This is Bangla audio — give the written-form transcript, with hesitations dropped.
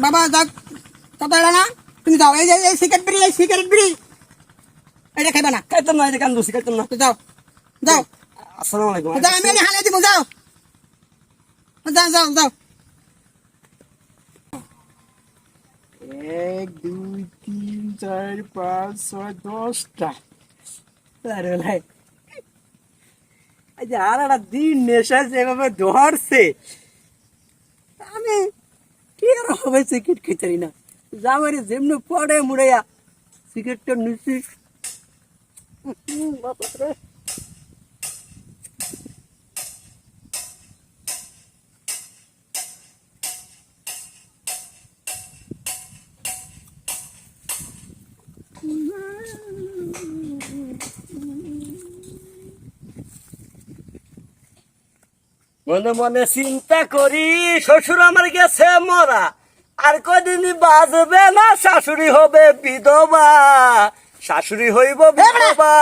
বাবা যাক কথা না তুমি যাও এই যে সিগারেট বিড়ি এটা খাইবা না খাইতাম না, এই যে কান দোষী খাইতাম না। তো যাও যাও আসসালামু আলাইকুম। যাও আমি হালে দিব যাও যাও যাও যাও 1 2 3 4 5 6 10টা। আরে ভাই এই যে আর একটা দিন নেশা যেভাবে ধরছে, আমি কি আর হবে সিগারেট খেতে না, জামারি যেমনি পড়ে মুড়াইয়া সিগারেটটা নিচ্ছি। বাপরে মনে মনে চিন্তা করি, শ্বশুর আমার গেছে মরা, আর কদিনই বাজবে না, শাশুড়ি হবে বিধবা, শাশুড়ি হইব বিধবা।